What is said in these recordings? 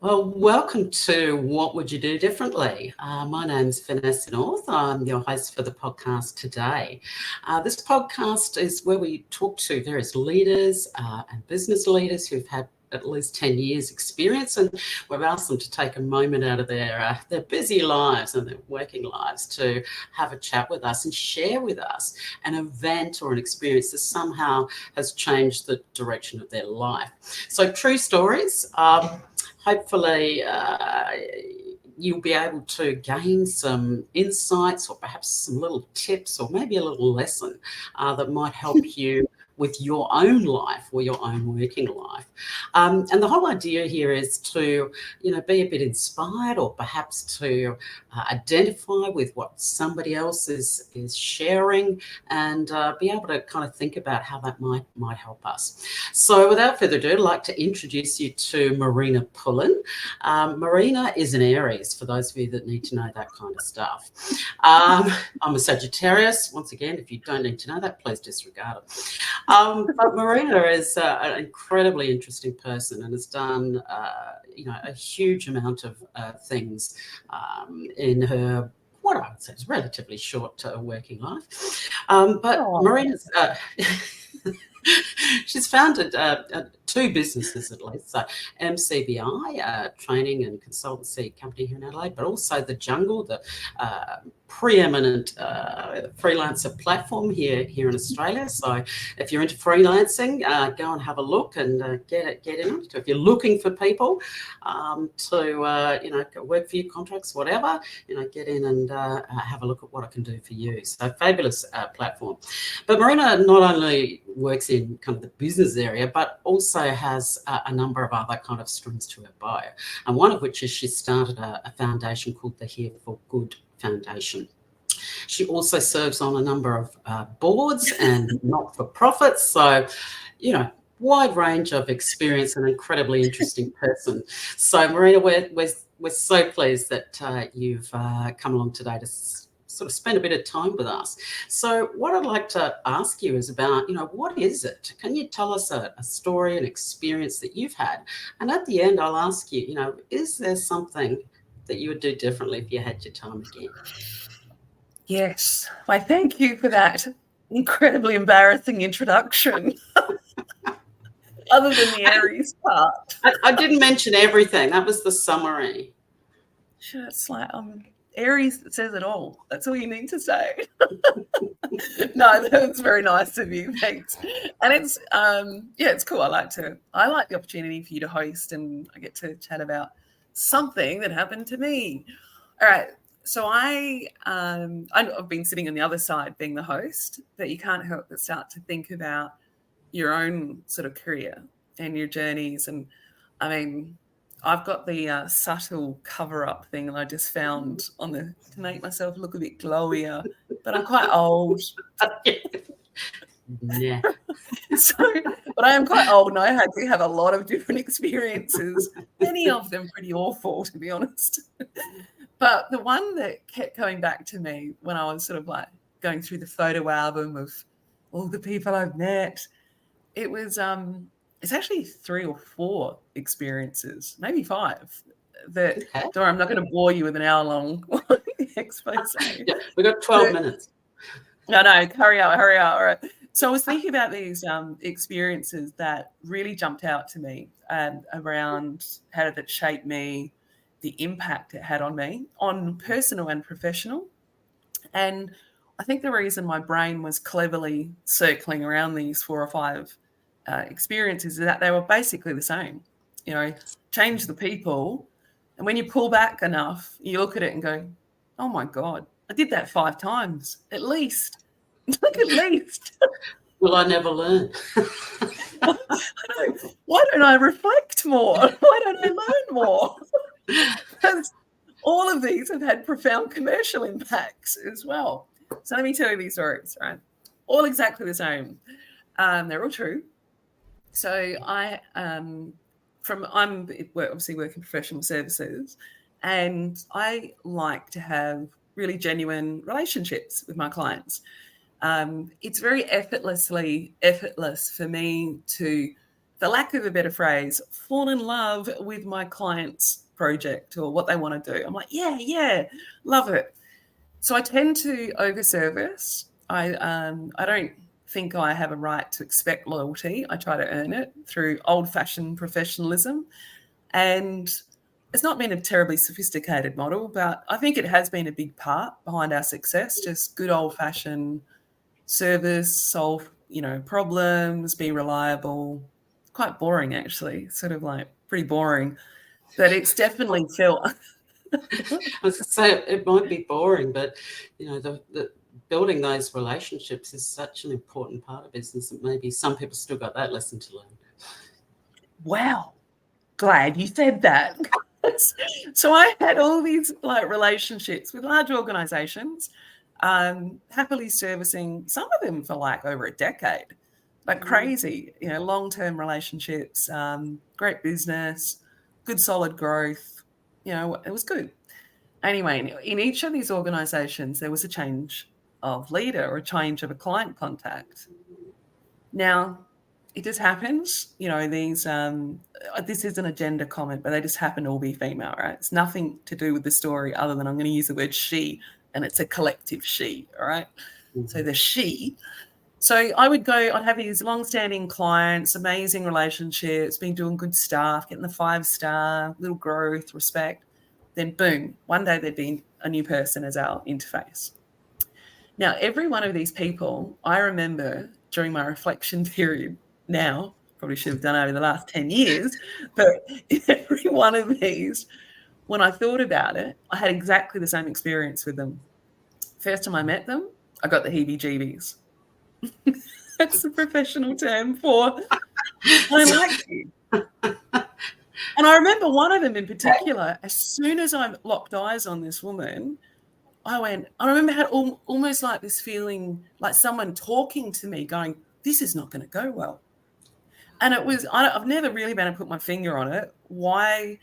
Well, welcome to What Would You Do Differently? My name's Vanessa North. I'm your host for the podcast today. This podcast is where we talk to various leaders and business leaders who've had at least 10 years experience, and we've asked them to take a moment out of their busy lives and their working lives to have a chat with us and share with us an event or an experience that somehow has changed the direction of their life. So true stories. Hopefully, you'll be able to gain some insights or perhaps some little tips or maybe a little lesson that might help you with your own life or your own working life. And the whole idea here is to, be a bit inspired or perhaps to identify with what somebody else is sharing and be able to kind of think about how that might help us. So without further ado, I'd like to introduce you to Marina Pullin. Marina is an Aries, for those of you that need to know that kind of stuff. I'm a Sagittarius. Once again, if you don't need to know that, please disregard it. But Marina is an incredibly interesting person and has done, a huge amount of things in her, what I would say is relatively short working life. But Marina's... she's founded two businesses at least. So MCBI, training and consultancy company here in Adelaide, but also The Jungle, the preeminent freelancer platform here in Australia. So if you're into freelancing, go and have a look and get in it. If you're looking for people to work for your contracts, whatever, get in and have a look at what I can do for you. So fabulous platform. But Marina not only works in kind of the business area, but also has a number of other kind of strings to her bow. And one of which is she started a foundation called the Here for Good Foundation. She also serves on a number of boards and not-for-profits. So, wide range of experience, an incredibly interesting person. So, Marina, we're so pleased that you've come along today to sort of spend a bit of time with us. So what I'd like to ask you is about, what is it? Can you tell us a story, an experience that you've had? And at the end, I'll ask you, is there something that you would do differently if you had your time again? Yes. Why, thank you for that incredibly embarrassing introduction. Other than the Aries part. I didn't mention everything. That was the summary. Sure, it's like Aries says it all. That's all you need to say. No, that's very nice of you. Thanks. And it's it's cool. I like the opportunity for you to host, and I get to chat about something that happened to me. All right. So I've been sitting on the other side being the host, but you can't help but start to think about your own sort of career and your journeys. And I mean, I've got the subtle cover-up thing that I just found to make myself look a bit glowier, but I'm quite old. Yeah. But I am quite old, and I had to have a lot of different experiences, many of them pretty awful, to be honest. But the one that kept coming back to me when I was sort of like going through the photo album of all the people I've met, it was it's actually 3 or 4 experiences, maybe 5. Don't worry, I'm not going to bore you with an hour-long expose. Yeah, we've got 12 minutes. No, hurry up. All right. So I was thinking about these experiences that really jumped out to me around how did it shape me, the impact it had on me, on personal and professional. And I think the reason my brain was cleverly circling around these 4 or 5 experiences is that they were basically the same. Change the people. And when you pull back enough, you look at it and go, oh, my God, I did that 5 times, at least. Like at least. Well, I never learned. Why don't I reflect more? Why don't I learn more? Because all of these have had profound commercial impacts as well. So let me tell you these stories, right? All exactly the same. They're all true. So I'm obviously working professional services, and I like to have really genuine relationships with my clients. It's very effortless for me to for lack of a better phrase, fall in love with my client's project or what they want to do. I'm like, yeah, love it. So I tend to overservice. I don't think I have a right to expect loyalty. I try to earn it through old-fashioned professionalism. And it's not been a terribly sophisticated model, but I think it has been a big part behind our success, just good old-fashioned service, solve, problems, be reliable. Quite boring, actually, sort of like pretty boring. But it's definitely felt... I was going to say it might be boring, but the building those relationships is such an important part of business that maybe some people still got that lesson to learn. Wow, glad you said that. So I had all these relationships with large organizations, happily servicing some of them for over a decade, crazy, long-term relationships, great business, good solid growth. It was good. Anyway, in each of these organizations, there was a change of leader or a change of a client contact. Now, it just happens, these, this isn't a gender comment, but they just happen to all be female, right? It's nothing to do with the story other than I'm going to use the word she, and it's a collective she, all right? Mm-hmm. So the she. So I'd have these long-standing clients, amazing relationships, been doing good stuff, getting the 5-star, little growth, respect. Then boom, one day there'd be a new person as our interface. Now, every one of these people, I remember during my reflection period now, probably should have done over the last 10 years, but every one of these, when I thought about it, I had exactly the same experience with them. First time I met them, I got the heebie-jeebies. That's the professional term for I like you. And I remember one of them in particular, as soon as I locked eyes on this woman, I remember I had almost like this feeling like someone talking to me going, this is not going to go well. And I've never really been able to put my finger on it, why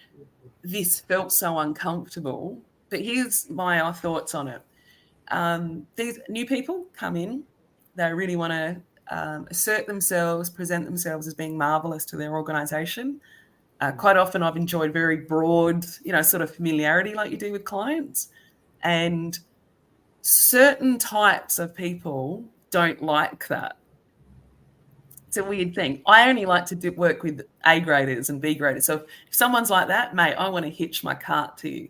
this felt so uncomfortable. But here's my thoughts on it. These new people come in, they really want to assert themselves, present themselves as being marvelous to their organization. Quite often I've enjoyed very broad, sort of familiarity like you do with clients. And certain types of people don't like that. It's a weird thing. I only like to work with A graders and B graders. So if someone's like that, mate, I want to hitch my cart to you.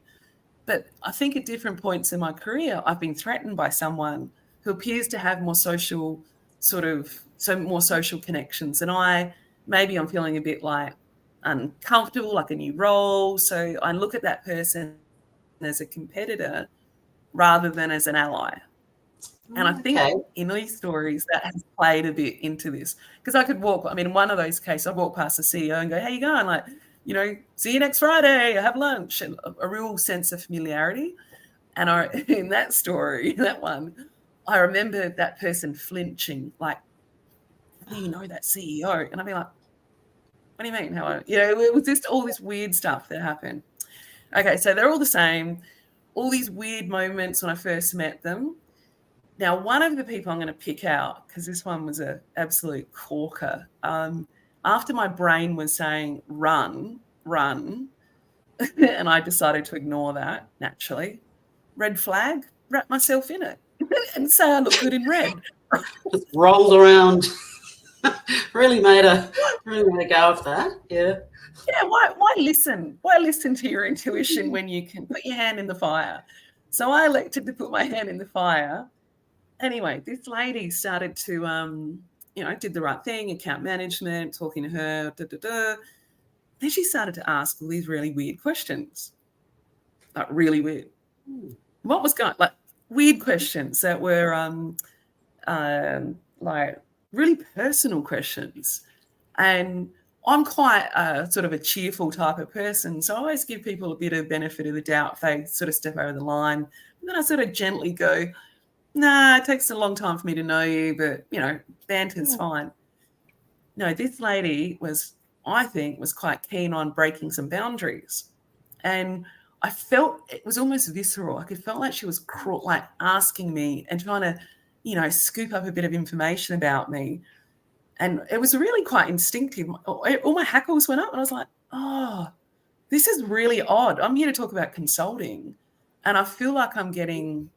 But I think at different points in my career, I've been threatened by someone who appears to have more social connections. And maybe I'm feeling a bit like uncomfortable, like a new role. So I look at that person as a competitor rather than as an ally. And I think in these stories that has played a bit into this. Because I could in one of those cases, I walk past the CEO and go, how you going? See you next Friday, have lunch. And a real sense of familiarity. And in that story, that one, I remember that person flinching, like, how do you know that CEO? And I'd be like, what do you mean? It was just all this weird stuff that happened. Okay, so they're all the same. All these weird moments when I first met them. Now, one of the people I'm going to pick out, because this one was an absolute corker, after my brain was saying run, and I decided to ignore that, naturally, red flag, wrap myself in it and say I look good in red. Just rolled around. really made a go of that. Yeah. Yeah, why listen? Why listen to your intuition when you can put your hand in the fire? So I elected to put my hand in the fire. Anyway, this lady started to, did the right thing, account management, talking to her, Then she started to ask all these really weird questions, like really weird. What was going, like weird questions that were like really personal questions. And I'm quite sort of a cheerful type of person, so I always give people a bit of benefit of the doubt if they sort of step over the line. And then I sort of gently go, nah, it takes a long time for me to know you, but, banter's fine. No, this lady I think was quite keen on breaking some boundaries. And I felt it was almost visceral. Like it felt like she was asking me and trying to, scoop up a bit of information about me. And it was really quite instinctive. All my hackles went up and I was like, oh, this is really odd. I'm here to talk about consulting and I feel like I'm getting,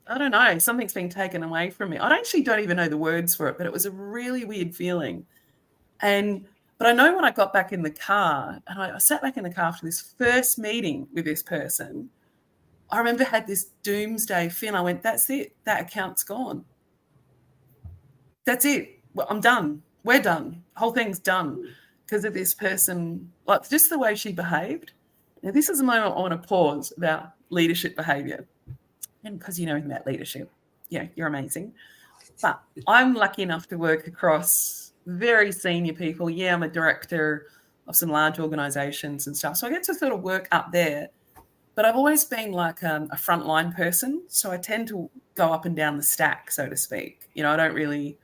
I don't know, something's being taken away from me. I actually don't even know the words for it, but it was a really weird feeling. But I know when I got back in the car and I sat back in the car after this first meeting with this person, I remember I had this doomsday feeling. I went, that's it. That account's gone. That's it. Well, I'm done. We're done. The whole thing's done because of this person, like just the way she behaved. Now, this is a moment I want to pause about leadership behavior. And because you know anything about leadership, yeah, you're amazing. But I'm lucky enough to work across very senior people. Yeah, I'm a director of some large organizations and stuff. So I get to sort of work up there. But I've always been like a frontline person. So I tend to go up and down the stack, so to speak. You know, I don't really,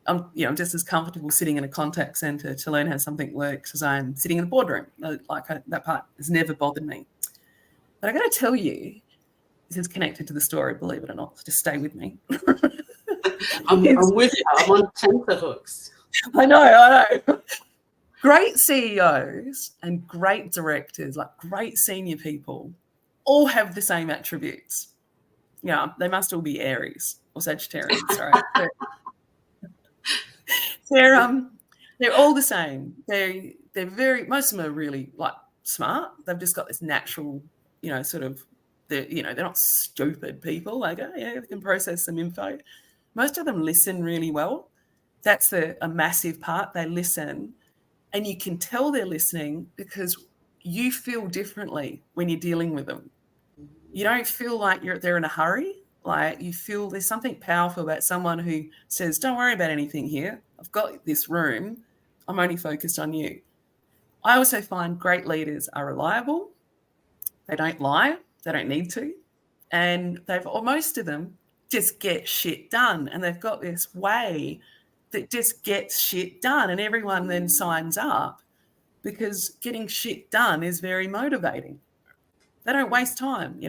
I'm just as comfortable sitting in a contact center to learn how something works as I'm sitting in the boardroom. That part has never bothered me. But I got to tell you, this is connected to the story, believe it or not. Just stay with me. I'm with you. I'm on tenterhooks. I know. Great CEOs and great directors, like great senior people, all have the same attributes. Yeah, they must all be Aries or Sagittarians, right? They're all the same. They're very, most of them are really like smart. They've just got this natural, sort of, they're not stupid people. Like, oh, yeah, they can process some info. Most of them listen really well. That's a massive part. They listen. And you can tell they're listening because you feel differently when you're dealing with them. You don't feel like they're in a hurry. Like you feel there's something powerful about someone who says, don't worry about anything here. I've got this room. I'm only focused on you. I also find great leaders are reliable. They don't lie. They don't need to. And most of them just get shit done. And they've got this way that just gets shit done, and everyone then signs up because getting shit done is very motivating. They don't waste time,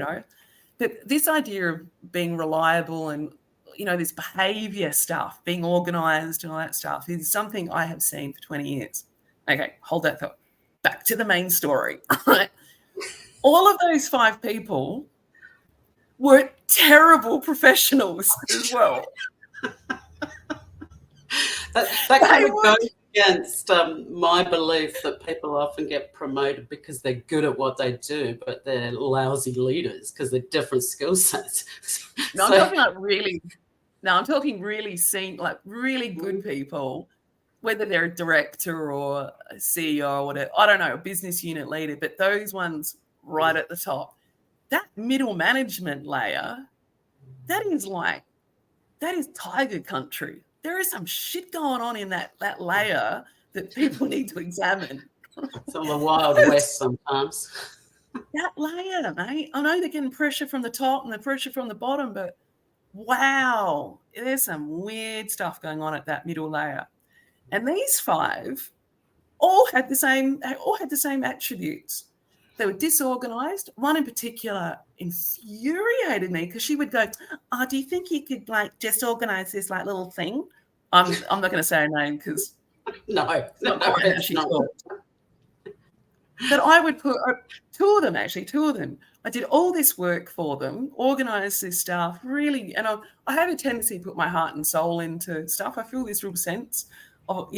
But this idea of being reliable and, this behavior stuff, being organized and all that stuff is something I have seen for 20 years. Okay, hold that thought. Back to the main story. All of those 5 people were terrible professionals as well. That kind of goes against my belief that people often get promoted because they're good at what they do, but they're lousy leaders because they're different skill sets. I'm talking like really. No, I'm talking really like really good people, whether they're a director or a CEO or whatever. I don't know, a business unit leader, but those ones right at the top, that middle management layer, that is tiger country. There is some shit going on in that layer that people need to examine. It's on the Wild West sometimes. That layer, mate. I know they're getting pressure from the top and the pressure from the bottom, but wow, there's some weird stuff going on at that middle layer. And these 5 all had the same attributes. They were disorganized. One in particular infuriated me because she would go, oh, do you think you could like just organize this like little thing? I'm not going to say her name because no, she talked. But I would put 2 of them. I did all this work for them, organized this stuff, really, and I have a tendency to put my heart and soul into stuff. I feel this real sense of,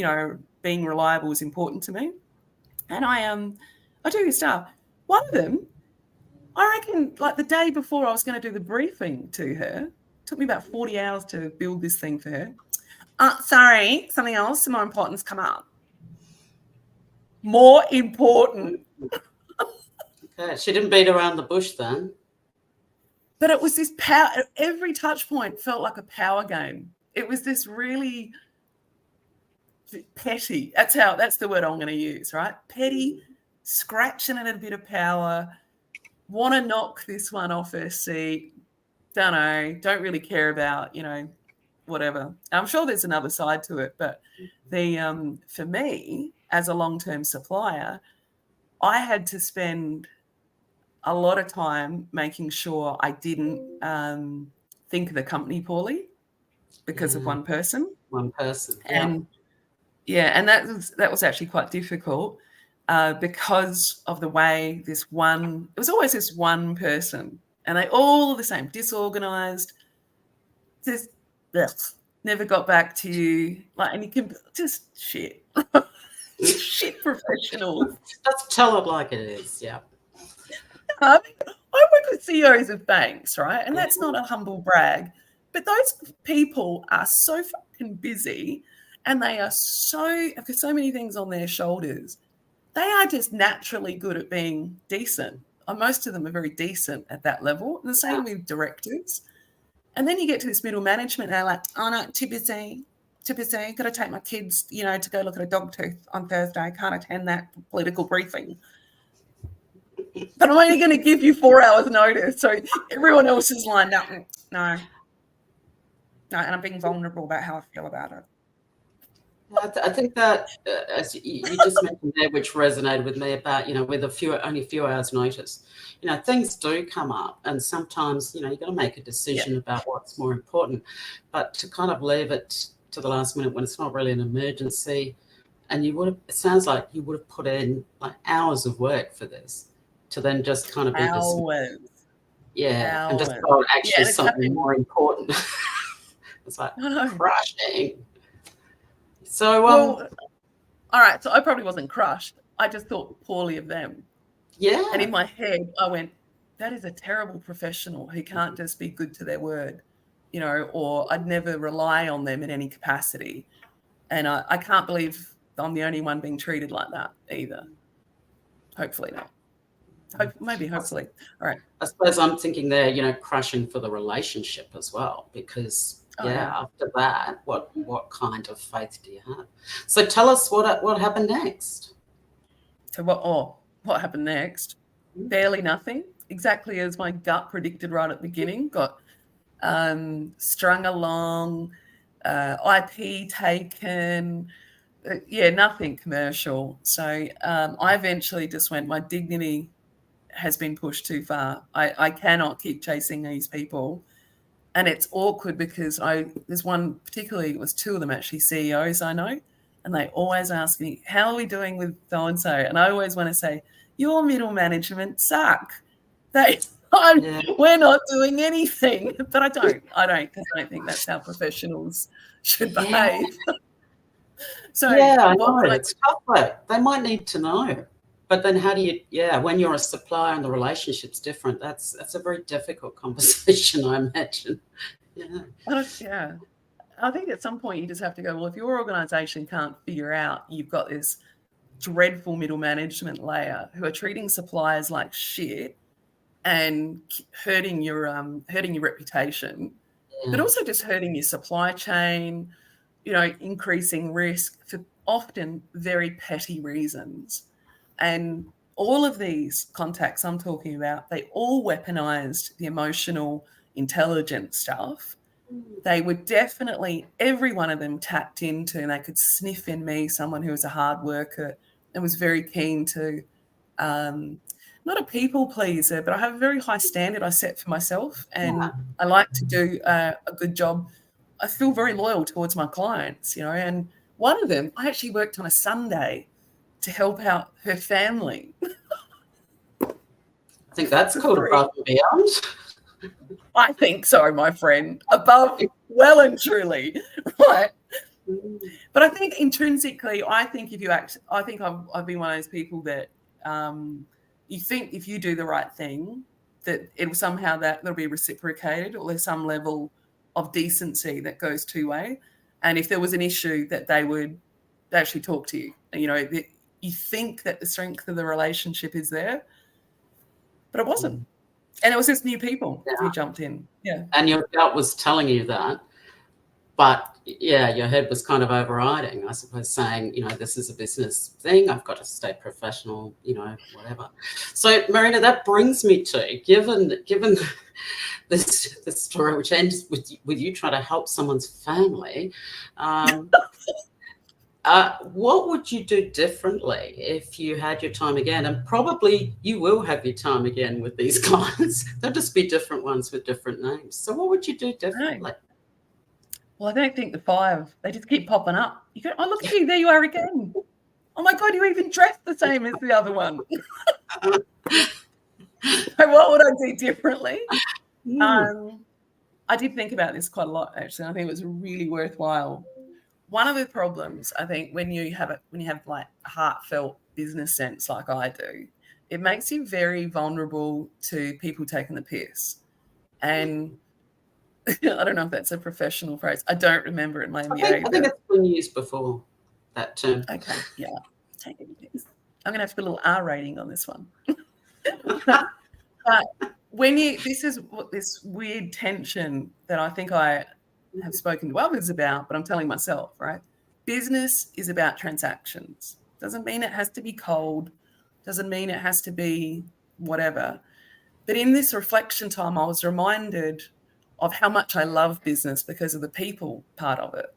being reliable is important to me. And I do this stuff. One of them, I reckon, like the day before I was going to do the briefing to her, it took me about 40 hours to build this thing for her. Sorry, something else, some more important's come up. More important. Okay, she didn't beat around the bush then. But it was this power. Every touch point felt like a power game. It was this really petty. That's the word I'm going to use, right? Petty, scratching at a bit of power, want to knock this one off her seat. Don't know, don't really care about, whatever. I'm sure there's another side to it, but for me, as a long-term supplier, I had to spend a lot of time making sure I didn't think of the company poorly because of one person. One person, yeah. And Yeah, and that was actually quite difficult because of the way it was always this one person, and they all the same, disorganized, just ugh, never got back to you, like, and you can just shit, shit professionals. Let's tell it like it is. Yeah. I mean, I work with CEOs of banks, right? And that's not a humble brag, but those people are so fucking busy, and they are have got so many things on their shoulders. They are just naturally good at being decent. Most of them are very decent at that level. And the same with directors. And then you get to this middle management, and they're like, oh no, too busy, got to take my kids, to go look at a dog tooth on Thursday. Can't attend that political briefing. But I'm only going to give you 4 hours notice. So everyone else is lined up. No, and I'm being vulnerable about how I feel about it. I think that, as you just mentioned there, which resonated with me about, with only a few hours notice, things do come up, and sometimes, you've got to make a decision about what's more important. But to kind of leave it to the last minute when it's not really an emergency, and it sounds like you would have put in like hours of work for this to then just kind of be hours. And just actually something more important. It's like crushing. So, all right. So I probably wasn't crushed. I just thought poorly of them. Yeah. And in my head, I went, that is a terrible professional who can't just be good to their word, or I'd never rely on them in any capacity. And I can't believe I'm the only one being treated like that either. Hopefully not. Hopefully. All right. I suppose I'm thinking there, crushing for the relationship as well, because after that, what kind of faith do you have? So tell us what happened next. So what happened next? Barely nothing. Exactly as my gut predicted right at the beginning. Got strung along, IP taken. Nothing commercial. So I eventually just went, my dignity has been pushed too far. I cannot keep chasing these people. And it's awkward because there's one, particularly, it was 2 of them actually, CEOs I know, and they always ask me, how are we doing with so-and-so? And I always want to say, your middle management suck. We're not doing anything. But I don't think that's how professionals should behave. So I know. It's tough though. They might need to know. But then how do you, when you're a supplier and the relationship's different, that's a very difficult conversation, I imagine. Yeah. I think at some point you just have to go, well, if your organisation can't figure out you've got this dreadful middle management layer who are treating suppliers like shit and hurting your reputation, but also just hurting your supply chain, increasing risk for often very petty reasons. And all of these contacts I'm talking about, they all weaponized the emotional intelligence stuff. They were definitely, every one of them tapped into, and they could sniff in me someone who was a hard worker and was very keen to, not a people pleaser, but I have a very high standard I set for myself, and I like to do a good job. I feel very loyal towards my clients, and one of them, I actually worked on a Sunday to help out her family. I think that's called above and beyond. I think so, my friend. Above, well and truly, right? But I think intrinsically, I've been one of those people that you think if you do the right thing, that it'll somehow that'll be reciprocated, or there's some level of decency that goes two-way. And if there was an issue, that they would actually talk to you. You think that the strength of the relationship is there, but it wasn't. And it was just new people who jumped in. Yeah. And your gut was telling you that, but your head was kind of overriding, I suppose, saying, this is a business thing. I've got to stay professional, whatever. So, Marina, that brings me to, given this story, which ends with you trying to help someone's family, what would you do differently if you had your time again? And probably you will have your time again with these clients. They'll just be different ones with different names. So what would you do differently? Well, I don't think the 5, they just keep popping up. You go, oh, look at you, there you are again. Oh my God, you even dressed the same as the other one. So what would I do differently? I did think about this quite a lot, actually. I think it was really worthwhile. One of the problems, I think, when you have like heartfelt business sense like I do, it makes you very vulnerable to people taking the piss. And I don't know if that's a professional phrase. I don't remember it in my MBA. I think it's been used before, that term. Okay, yeah. Taking the piss. I'm going to have to put a little R rating on this one. But this is what this weird tension that I think I have spoken to others about, but I'm telling myself, right? Business is about transactions. Doesn't mean it has to be cold. Doesn't mean it has to be whatever. But in this reflection time, I was reminded of how much I love business because of the people part of it.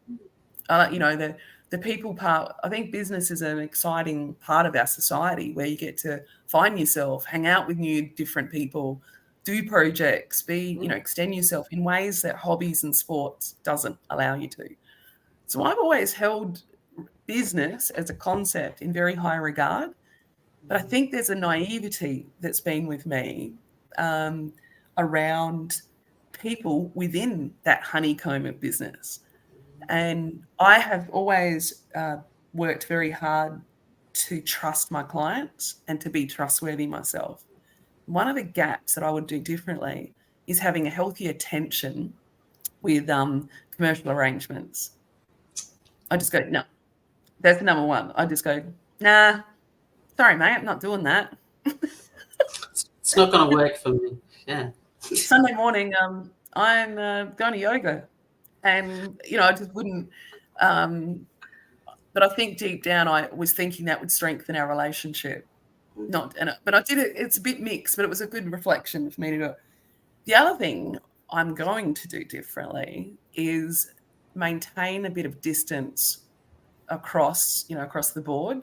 The people part, I think business is an exciting part of our society where you get to find yourself, hang out with new, different people, do projects, extend yourself in ways that hobbies and sports doesn't allow you to. So I've always held business as a concept in very high regard, but I think there's a naivety that's been with me around people within that honeycomb of business. And I have always worked very hard to trust my clients and to be trustworthy myself. One of the gaps that I would do differently is having a healthier tension with commercial arrangements. I just go, no, that's number one. I just go, nah, sorry, mate, I'm not doing that. It's not going to work for me. Yeah. Sunday morning, I'm going to yoga. And, I just wouldn't, but I think deep down I was thinking that would strengthen our relationship. But I did it, it's a bit mixed, but it was a good reflection for me to do. The other thing I'm going to do differently is maintain a bit of distance across the board.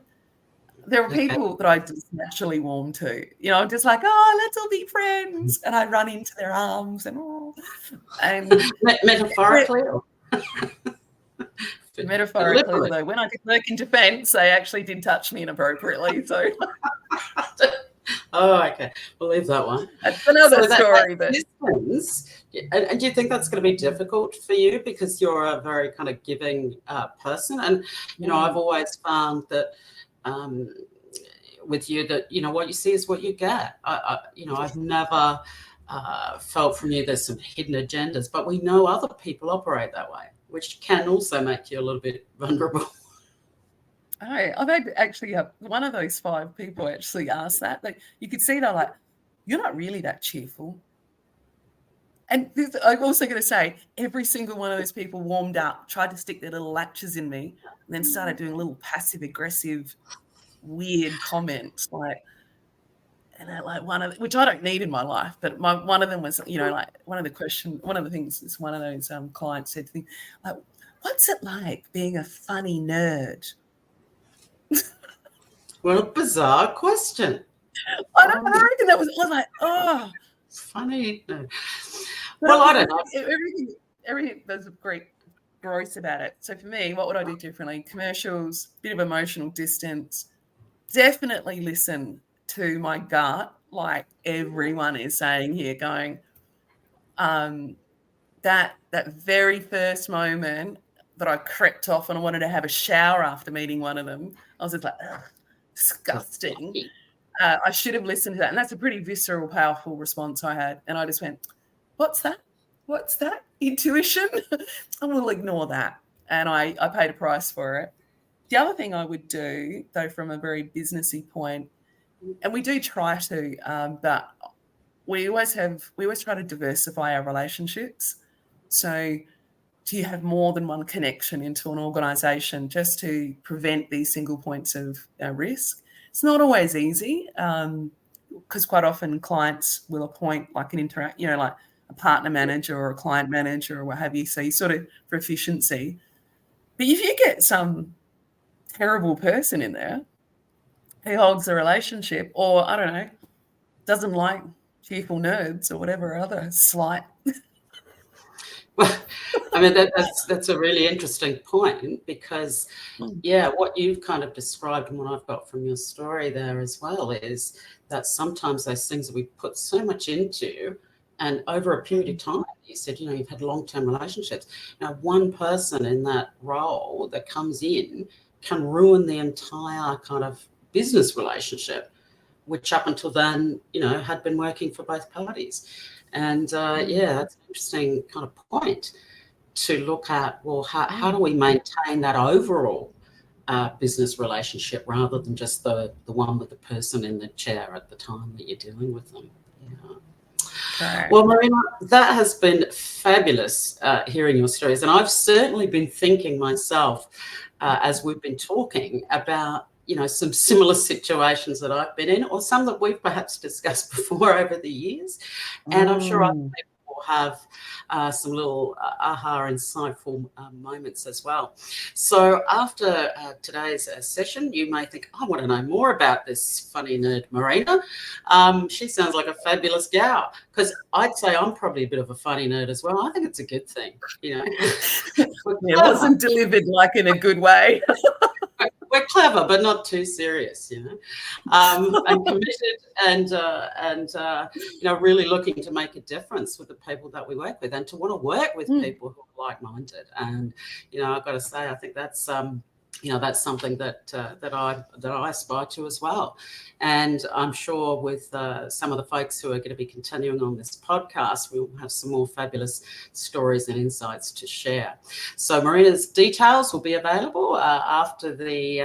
There are people that I just naturally warm to, I'm just like, oh, let's all be friends. And I run into their arms and metaphorically. Metaphorically, although when I did work in defence, they actually did touch me inappropriately. So, oh, okay, we'll leave that one. That's another story. But and do you think that's going to be difficult for you because you're a very kind of giving person? And I've always found that with you that what you see is what you get. I've never felt from you there's some hidden agendas, but we know other people operate that way, which can also make you a little bit vulnerable. I've had actually one of those 5 people actually asked that. You could see they're like, you're not really that cheerful. And I'm also going to say, every single one of those people warmed up, tried to stick their little latches in me, and then started doing little passive-aggressive, weird comments which I don't need in my life. But one of them was, one of the things is one of those clients said to me, like, what's it like being a funny nerd? What a bizarre question. I reckon that was like, oh. Funny. Well, I don't know. Everything there's great gross about it. So for me, what would I do differently? Commercials, bit of emotional distance. Definitely listen to my gut, like everyone is saying here, going, that very first moment that I crept off and I wanted to have a shower after meeting one of them, I was just like, ugh, disgusting. I should have listened to that. And that's a pretty visceral, powerful response I had. And I just went, what's that? What's that? Intuition? I will ignore that. And I paid a price for it. The other thing I would do, though, from a very businessy point, and we do try to, but we always try to diversify our relationships. So do you have more than one connection into an organisation just to prevent these single points of risk? It's not always easy because quite often clients will appoint like like a partner manager or a client manager or what have you. So you sort of for efficiency. But if you get some terrible person in there who holds the relationship or, I don't know, doesn't like cheerful nerds or whatever other slight. Well, I mean, that's a really interesting point because, yeah, what you've kind of described and what I've got from your story there as well is that sometimes those things that we put so much into, and over a period of time, you said, you've had long-term relationships. Now, one person in that role that comes in can ruin the entire kind of business relationship, which up until then, had been working for both parties. And yeah, that's an interesting kind of point to look at. Well, how do we maintain that overall business relationship rather than just the one with the person in the chair at the time that you're dealing with them? Yeah. Correct. Well, Marina, that has been fabulous hearing your stories. And I've certainly been thinking myself as we've been talking about, some similar situations that I've been in or some that we've perhaps discussed before over the years. And I'm sure other people will have some little aha insightful moments as well. So after today's session, you may think, I want to know more about this funny nerd Marina. She sounds like a fabulous gal, because I'd say I'm probably a bit of a funny nerd as well. I think it's a good thing, It wasn't delivered like in a good way. We're clever, but not too serious, and committed, and really looking to make a difference with the people that we work with, and to want to work with people who are like-minded. And I've got to say, I think that's that's something that I aspire to as well. And I'm sure with some of the folks who are going to be continuing on this podcast, we'll have some more fabulous stories and insights to share. So Marina's details will be available after the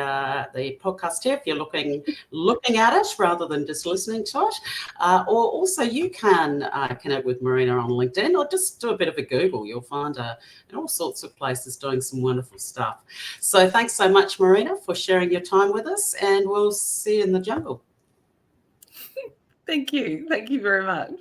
podcast here, if you're looking at it rather than just listening to it. Or also you can connect with Marina on LinkedIn, or just do a bit of a Google. You'll find her in all sorts of places doing some wonderful stuff. So thanks so much, Marina, for sharing your time with us, and we'll see you in the jungle. Thank you. Thank you very much.